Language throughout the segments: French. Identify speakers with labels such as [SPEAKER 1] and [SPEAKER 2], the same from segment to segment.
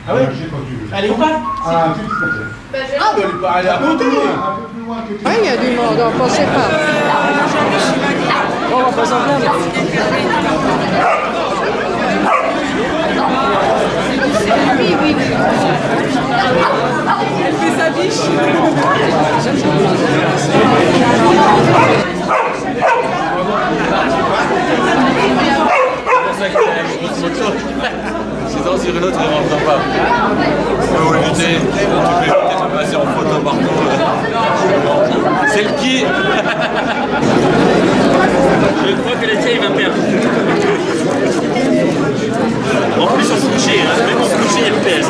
[SPEAKER 1] Ah oui? Elle est où? Ah, elle est à côté.
[SPEAKER 2] Oui, il y a du monde, on ne pensait pas. On va pas s'en plaindre. Oui, oui, oui. Elle fait sa biche.
[SPEAKER 3] Sinon, sur une autre, il ne rentre pas. Tu peux éviter, de passer en photo partout. C'est le pied.
[SPEAKER 4] Je crois que le tien, il va perdre. En plus, on se couchait, hein. Même en se couchait, il pèse.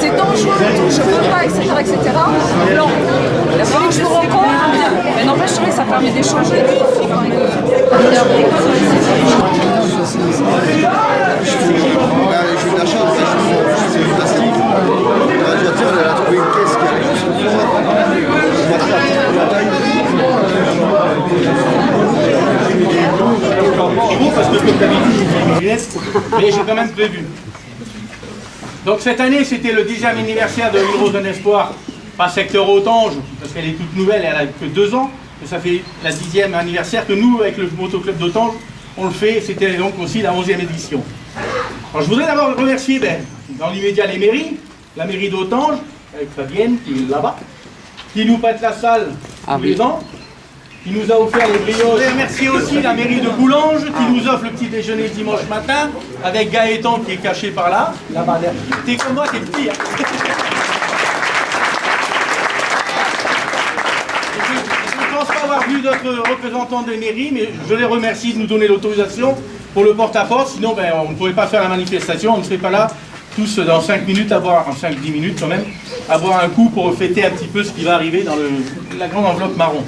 [SPEAKER 2] C'est dangereux, je ne veux pas, etc. Non, il a fallu que je me rencontre, mais n'empêche que ça permet d'échanger.
[SPEAKER 5] J'ai eu de la chance, c'est une facile. La radiateur, elle a trouvé une caisse qui
[SPEAKER 1] Parce que comme d'habitude, mais j'ai quand même prévu. Donc cette année, c'était le 10e anniversaire de l'Île Rose d'un Espoir, pas secteur Autange, parce qu'elle est toute nouvelle, elle a que 2 ans. Mais ça fait la 10e anniversaire que nous, avec le motoclub d'Autange, on le fait. C'était donc aussi la 11e édition. Alors je voudrais d'abord remercier dans l'immédiat les mairies, la mairie d'Autange, avec Fabienne qui est là-bas, qui nous prête la salle tous les ans, qui nous a offert les brioches. Je voudrais remercier aussi la mairie de Boulange qui nous offre le petit déjeuner le dimanche matin, avec Gaëtan qui est caché par là. Là-bas, t'es comme moi, t'es petit. Hein. Je ne pense pas avoir vu d'autres représentants des mairies, mais je les remercie de nous donner l'autorisation pour le porte-à-porte. Sinon, on ne pourrait pas faire la manifestation, on ne serait pas là tous dans 5 minutes, en 5-10 minutes quand même, à boire un coup pour fêter un petit peu ce qui va arriver dans la grande enveloppe marron.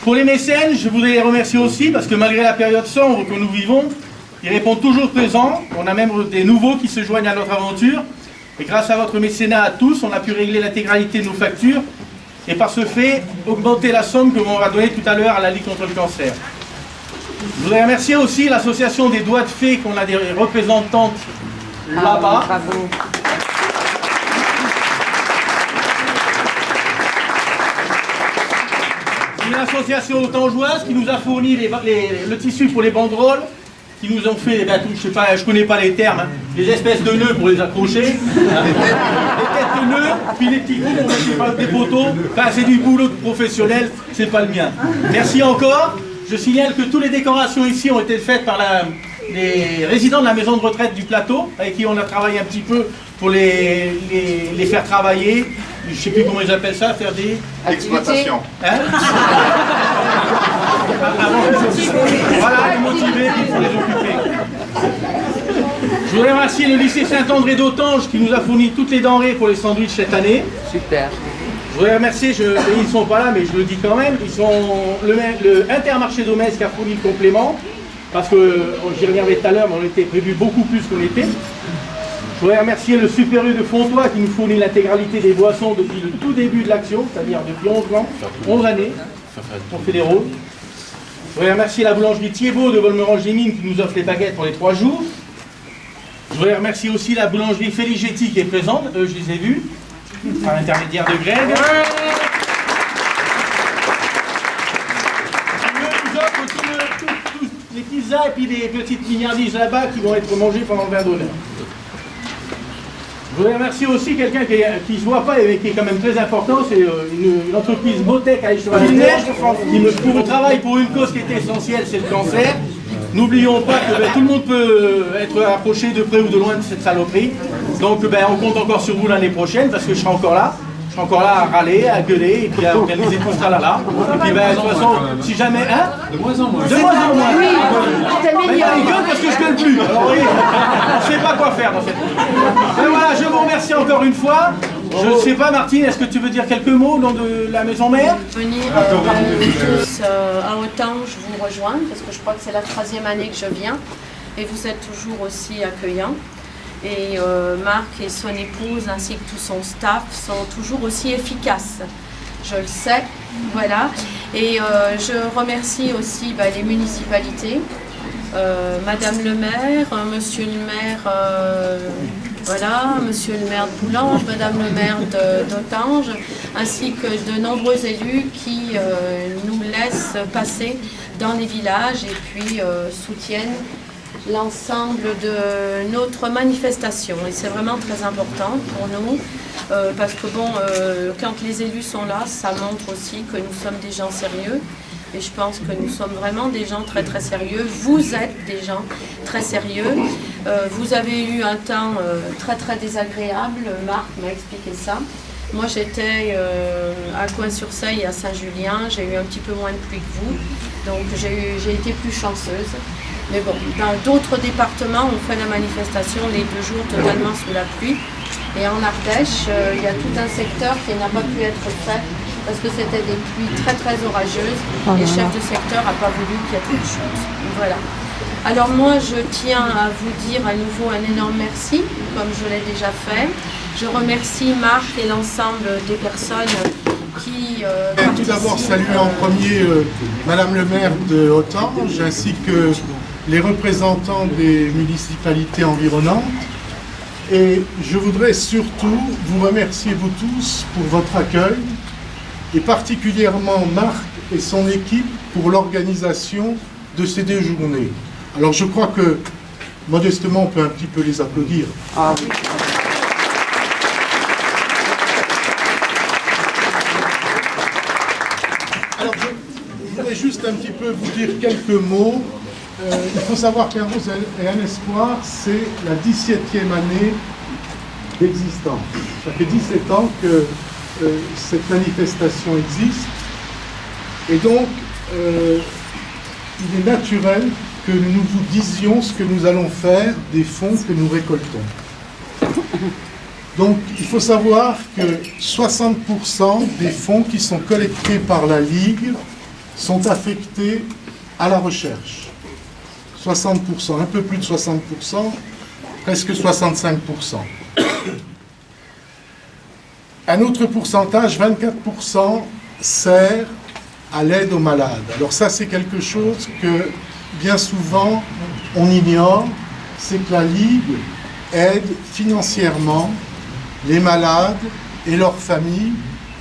[SPEAKER 1] Pour les mécènes, je voudrais les remercier aussi parce que malgré la période sombre que nous vivons, ils répondent toujours présents. On a même des nouveaux qui se joignent à notre aventure. Et grâce à votre mécénat à tous, on a pu régler l'intégralité de nos factures et par ce fait, augmenter la somme que l'on va donner tout à l'heure à la Ligue contre le cancer. Je voudrais remercier aussi l'association des doigts de fée, qu'on a des représentantes là-bas.
[SPEAKER 2] Bravo.
[SPEAKER 1] Une association autangeoise qui nous a fourni le tissu pour les banderoles, qui nous ont fait, je sais pas, je connais pas les termes, hein, les espèces de nœuds pour les accrocher, les têtes de nœuds, puis les petits coups pour mettre des poteaux. Enfin, c'est du boulot de professionnel, c'est pas le mien. Merci encore. Je signale que toutes les décorations ici ont été faites par les résidents de la maison de retraite du plateau, avec qui on a travaillé un petit peu pour les faire travailler. Je ne sais plus comment ils appellent ça, faire des...
[SPEAKER 5] exploitation.
[SPEAKER 1] Hein? Voilà, les motiver, il faut les occuper. Je voudrais remercier le lycée Saint-André d'Autange qui nous a fourni toutes les denrées pour les sandwichs cette année.
[SPEAKER 2] Super.
[SPEAKER 1] Je voudrais remercier, ils ne sont pas là mais je le dis quand même, ils sont le Intermarché d'Omès qui a fourni le complément, parce que j'y reviendrai tout à l'heure, mais on était prévu beaucoup plus qu'on était. Je voudrais remercier le Super U de Fontois qui nous fournit l'intégralité des boissons depuis le tout début de l'action, c'est-à-dire depuis 11 ans, 11 années, on fait des rôles. Je voudrais remercier la boulangerie Thiebaud de Volmerange-les-Mines qui nous offre les baguettes pour les 3 jours. Je voudrais remercier aussi la boulangerie Féligetti qui est présente, eux je les ai vus, par l'intermédiaire de Greg. Ils nous offrent tous les pizzas et puis des petites mignardises là-bas qui vont être mangées pendant le vin d'honneur. Je voudrais remercier aussi quelqu'un qui ne se voit pas et qui est quand même très important, c'est une entreprise Botec à Echeval-Neige qui me travaille pour une cause qui est essentielle, c'est le cancer. N'oublions pas que tout le monde peut être approché de près ou de loin de cette saloperie. Donc on compte encore sur vous l'année prochaine parce que je serai encore là. Je serai encore là à râler, à gueuler et puis à organiser tout ça là. Et puis de toute façon, si jamais... Hein, de moins en moins. De moins en moins. Oui, mais il gueule parce que je gueule plus. Alors oui, on ne sait pas quoi faire dans cette vie. Ben voilà, je vous remercie encore une fois. Je ne sais pas, Martine, est-ce que tu veux dire quelques mots au nom de la maison mère?
[SPEAKER 6] Venir tous à Autange vous rejoindre, parce que je crois que c'est la 3e année que je viens. et vous êtes toujours aussi accueillants. Et Marc et son épouse ainsi que tout son staff sont toujours aussi efficaces. Je le sais, voilà. Et je remercie aussi les municipalités, Madame le maire, Monsieur le maire, voilà, Monsieur le maire de Boulange, Madame le maire d'Autange, ainsi que de nombreux élus qui nous laissent passer dans les villages et puis soutiennent l'ensemble de notre manifestation. Et c'est vraiment très important pour nous, parce que bon, quand les élus sont là, ça montre aussi que nous sommes des gens sérieux. Et je pense que nous sommes vraiment des gens très très sérieux. Vous êtes des gens très sérieux. Vous avez eu un temps très très désagréable. Marc m'a expliqué ça. Moi j'étais à Coin-sur-Seille et à Saint-Julien. J'ai eu un petit peu moins de pluie que vous. Donc j'ai été plus chanceuse. Mais bon, dans d'autres départements, on fait la manifestation les 2 jours totalement sous la pluie. Et en Ardèche, il y a tout un secteur qui n'a pas pu être fait parce que c'était des pluies très très orageuses. Et le chef de secteur n'a pas voulu qu'il y ait trop de choses. Voilà. Alors moi, je tiens à vous dire à nouveau un énorme merci, comme je l'ai déjà fait. Je remercie Marc et l'ensemble des personnes qui
[SPEAKER 7] tout d'abord saluer en premier Madame le maire de Autange ainsi que les représentants des municipalités environnantes. Et je voudrais surtout vous remercier vous tous pour votre accueil et particulièrement Marc et son équipe pour l'organisation de ces 2 journées. Alors je crois que modestement on peut un petit peu les applaudir. Ah oui. Alors je voudrais juste un petit peu vous dire quelques mots. Il faut savoir qu'un rose et un espoir, c'est la 17e année d'existence. Ça fait 17 ans que cette manifestation existe. Et donc, il est naturel que nous vous disions ce que nous allons faire des fonds que nous récoltons. Donc, il faut savoir que 60% des fonds qui sont collectés par la Ligue sont affectés à la recherche. 60%, un peu plus de 60%, presque 65%. Un autre pourcentage, 24%, sert à l'aide aux malades. Alors ça, c'est quelque chose que bien souvent on ignore, c'est que la Ligue aide financièrement les malades et leurs familles,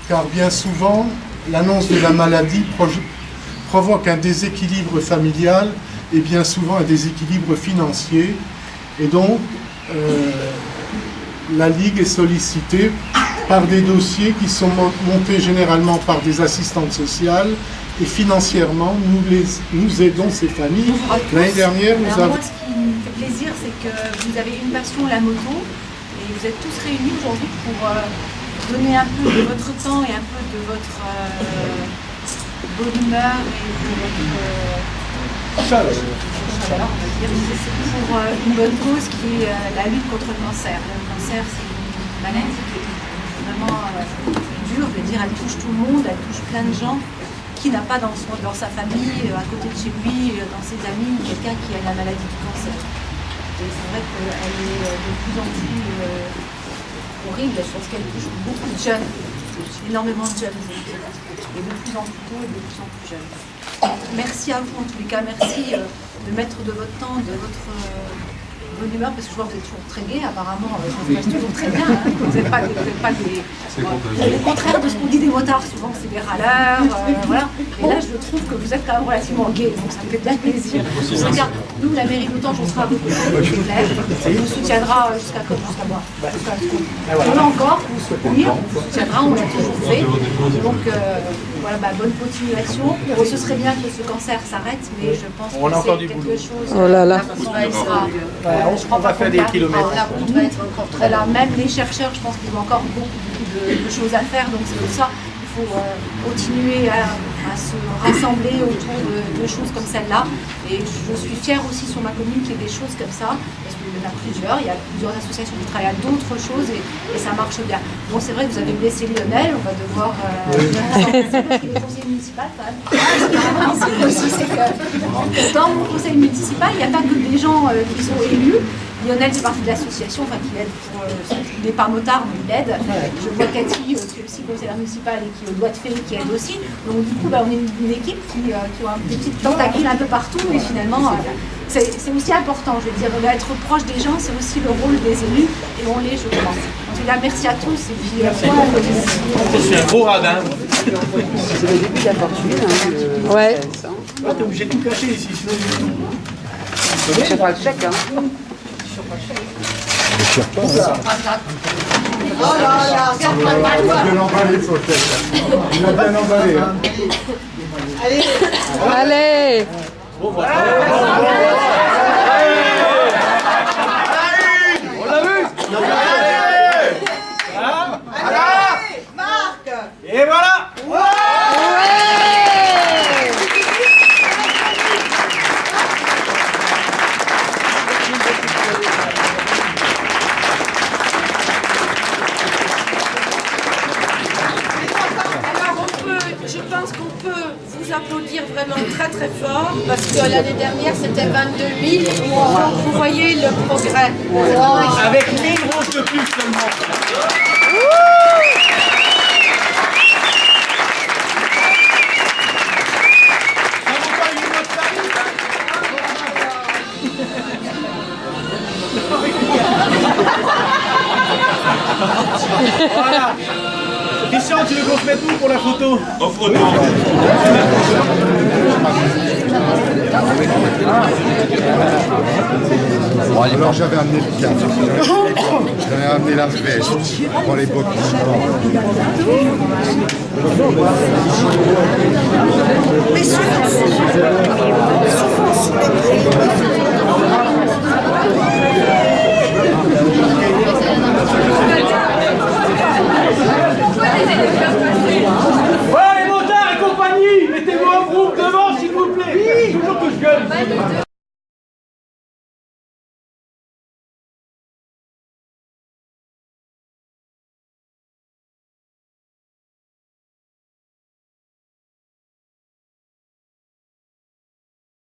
[SPEAKER 7] car bien souvent l'annonce de la maladie provoque un déséquilibre familial et bien souvent un déséquilibre financier. Et donc, la Ligue est sollicitée par des dossiers qui sont montés généralement par des assistantes sociales et financièrement, nous aidons ces familles. L'année dernière, nous avons...
[SPEAKER 8] Moi, ce qui me fait plaisir, c'est que vous avez une passion, la moto, et vous êtes tous réunis aujourd'hui pour donner un peu de votre temps et un peu de votre bonne humeur et de votre... chaleur, on va dire, pour une bonne cause qui est la lutte contre le cancer. Le cancer, c'est une maladie qui est vraiment dure, je veux dire, elle touche tout le monde, elle touche plein de gens. Qui n'a pas dans sa famille, à côté de chez lui, dans ses amis, quelqu'un qui a la maladie du cancer. Et c'est vrai qu'elle est de plus en plus horrible, je pense qu'elle touche beaucoup de jeunes, énormément de jeunes, et de plus en plus tôt et de plus en plus jeunes. Merci à vous en tous les cas, merci de mettre de votre temps, de votre bonne humeur, parce que je vois que vous êtes toujours très gai, apparemment, ça se passe toujours très bien, hein. Vous n'êtes pas des... le contraire de ce qu'on dit des motards, souvent c'est des râleurs, voilà. Et là je trouve que vous êtes quand même relativement gai, donc ça me fait bien plaisir. Regarde, nous, la mairie d'Autange, on sera à vos côtés, on vous soutiendra jusqu'à moi. On l'a encore, on vous soutenir, on vous soutiendra, on l'a toujours fait. Donc voilà, bonne continuation. Ce serait bien que ce cancer s'arrête, mais je pense que c'est quelque chose...
[SPEAKER 2] Oh là là.
[SPEAKER 1] On va faire des kilomètres.
[SPEAKER 8] On va être encore très là. Même les chercheurs, je pense qu'ils ont encore beaucoup de choses à faire. Donc c'est pour ça qu'il faut continuer à se rassembler autour de choses comme celle-là. Et je suis fière aussi sur ma commune qu'il y ait des choses comme ça. Parce que y en a plusieurs. Il y a plusieurs associations qui travaillent à d'autres choses et ça marche bien. Bon, c'est vrai que vous avez blessé Lionel, on va devoir parce qu'il est conseiller municipal quand même. C'est que dans mon conseil municipal, il n'y a pas que des gens qui sont élus. Lionel fait partie de l'association, enfin qui aide pour. Il n'est pas motard, mais il aide. Je vois Cathy, qui est aussi conseillère municipale et qui est au doigt de fée, qui aide aussi. Donc du coup, on est une équipe qui a des petites tentacules un peu partout, et finalement, c'est aussi important. Je veux dire, être proche des gens, c'est aussi le rôle des élus, et on l'est, je crois. En tout cas, merci à tous. Et puis,
[SPEAKER 1] Je suis un gros radin.
[SPEAKER 9] C'est le début de la fortune.
[SPEAKER 2] Ouais.
[SPEAKER 1] Ah, t'es obligé de tout cacher ici, sinon
[SPEAKER 9] Je pas le chèque, hein.
[SPEAKER 8] oh là là, regarde pas
[SPEAKER 7] Il a bien emballé, peut-être. Il a bien emballé. Hein.
[SPEAKER 2] Allez.
[SPEAKER 1] Et voilà.
[SPEAKER 6] Je pense qu'on peut vous applaudir vraiment très très fort parce que l'année dernière c'était 22 000. Donc vous voyez le progrès.
[SPEAKER 1] Avec 1000 roses de plus seulement. Ça vous pas une note tarif, hein? Voilà. Christian, tu veux qu'on se mette où pour la photo?
[SPEAKER 3] En photo.
[SPEAKER 5] Alors j'avais amené le cadre, j'avais amené la veste pour les bottes.
[SPEAKER 8] Mais souvent,